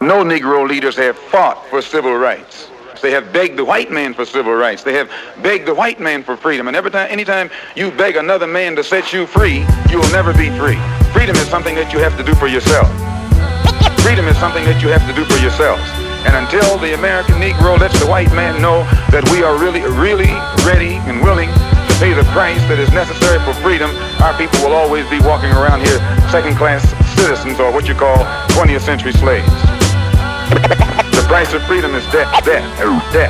No Negro leaders have fought for civil rights. They have begged the white man for civil rights. They have begged the white man for freedom. And anytime you beg another man to set you free, you will never be free. Freedom is something that you have to do for yourself. Freedom is something that you have to do for yourselves. And until the American Negro lets the white man know that we are really ready and willing to pay the price that is necessary for freedom, our people will always be walking around here second-class citizens, or what you call 20th century slaves. The price of freedom is death.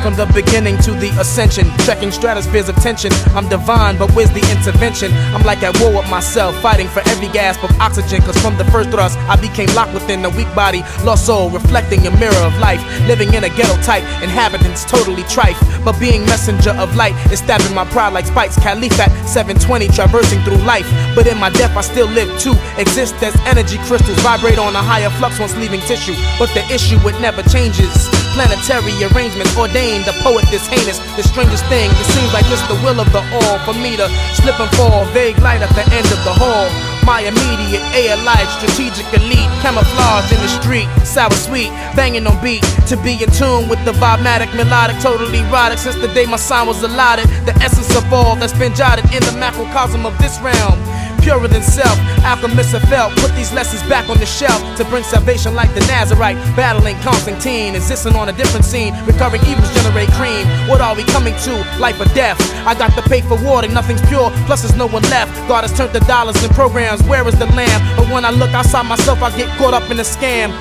From the beginning to the ascension, trekking stratospheres of tension. I'm divine, but where's the intervention? I'm like at war with myself, fighting for every gasp of oxygen. Cause from the first thrust, I became locked within a weak body, lost soul, reflecting a mirror of life. Living in a ghetto type, inhabitants totally trife. But being messenger of light is stabbing my pride like spikes. Califat 720, traversing through life. But in my death, I still live to exist as energy crystals. Vibrate on a higher flux once leaving tissue. But the issue, it never changes. Planetary arrangements ordained the poet this heinous. The strangest thing, it seems like it's the will of the all for me to slip and fall. Vague light at the end of the hall. My immediate air life, strategic elite, camouflage in the street, sour sweet, banging on beat. To be in tune with the vibe-matic, melodic, totally erotic. Since the day my sign was allotted, the essence of all that's been jotted in the macrocosm of this realm. Purer than self, alchemists have felt. Put these lessons back on the shelf to bring salvation like the Nazarite. Battling Constantine, existing on a different scene. Recurring evils generate cream. What are we coming to? Life or death? I got to pay for water, nothing's pure. Plus there's no one left. God has turned the dollars and programs. Where is the lamb? But when I look outside myself, I get caught up in a scam.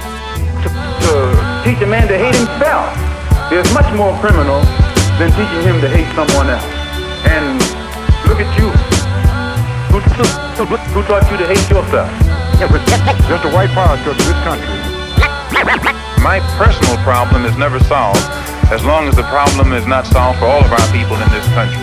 To teach a man to hate himself is much more criminal than teaching him to hate someone else. And look at you. Who taught you to hate yourself? Just a white power structure this country. My personal problem is never solved as long as the problem is not solved for all of our people in this country.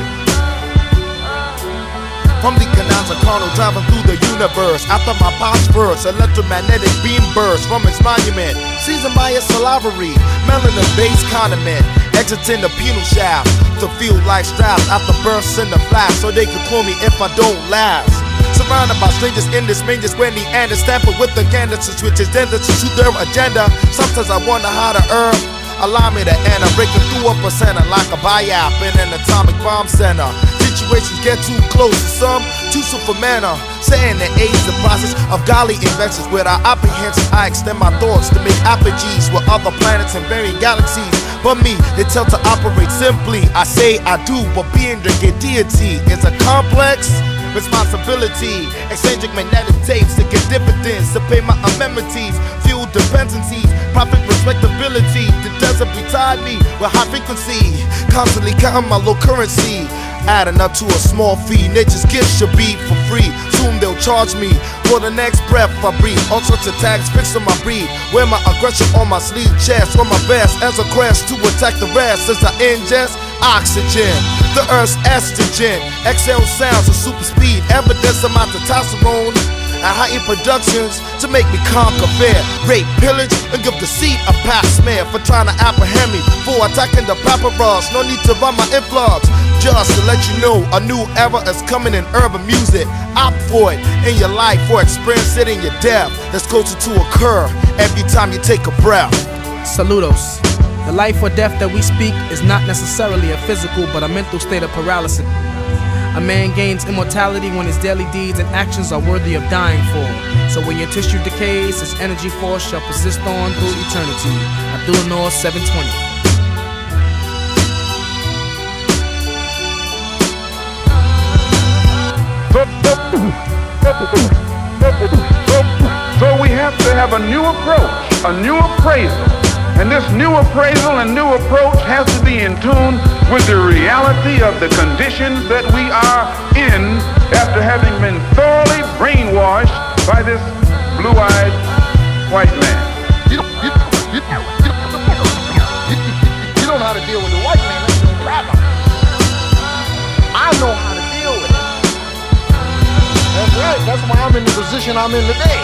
From the canals of carnal driving through the universe. After my past verse, electromagnetic beam burst from its monument. Seasoned by its salivary, melanin-based condiment. Exiting the penal shaft to feel like straps after bursts in the flash, so they could clone me if I don't last. Surrounded by strangers in this strangest when the end is tampered with the candidates, which is tended to shoot their agenda. Sometimes I wonder how the earth allow me to enter, breaking through a percenter like a biop in an atomic bomb center. Situations get too close to some, too soon for manner. Saying that age the process of godly inventions. Without apprehension, I extend my thoughts to make apogees with other planets and varying galaxies. But me, they tell to operate simply. I say I do, but being the deity is a complex responsibility. Exchanging magnetic tapes to get dividends, to pay my amenities, fuel dependencies, profit respectability. The desert tied me with high frequency, constantly counting my low currency, adding up to a small fee. Nature's gift should be for free. Soon they'll charge me for the next breath I breathe. All sorts of tags fixed on my breed. Wear my aggression on my sleeve, chest, on my vest as a crash to attack the rest as I ingest oxygen, the earth's estrogen. Exhale sounds of super speed, evidence of my testosterone and heightened productions to make me conquer fear, rape, pillage, and give the seed a past smear for trying to apprehend me for attacking the paparazzi. No need to run my influx, just to let you know a new era is coming in urban music. Opt for it in your life or experience it in your death. That's closer to occur every time you take a breath. Saludos. The life or death that we speak is not necessarily a physical but a mental state of paralysis. A man gains immortality when his daily deeds and actions are worthy of dying for. So when your tissue decays, his energy force shall persist on through eternity. Abdul Noor 720. So we have to have a new approach, a new appraisal. And this new appraisal and new approach has to be in tune with the reality of the conditions that we are in after having been thoroughly brainwashed by this blue-eyed white man. You don't know how to deal with the white man, that's no problem. I know how to deal with it. That's right, that's why I'm in the position I'm in today.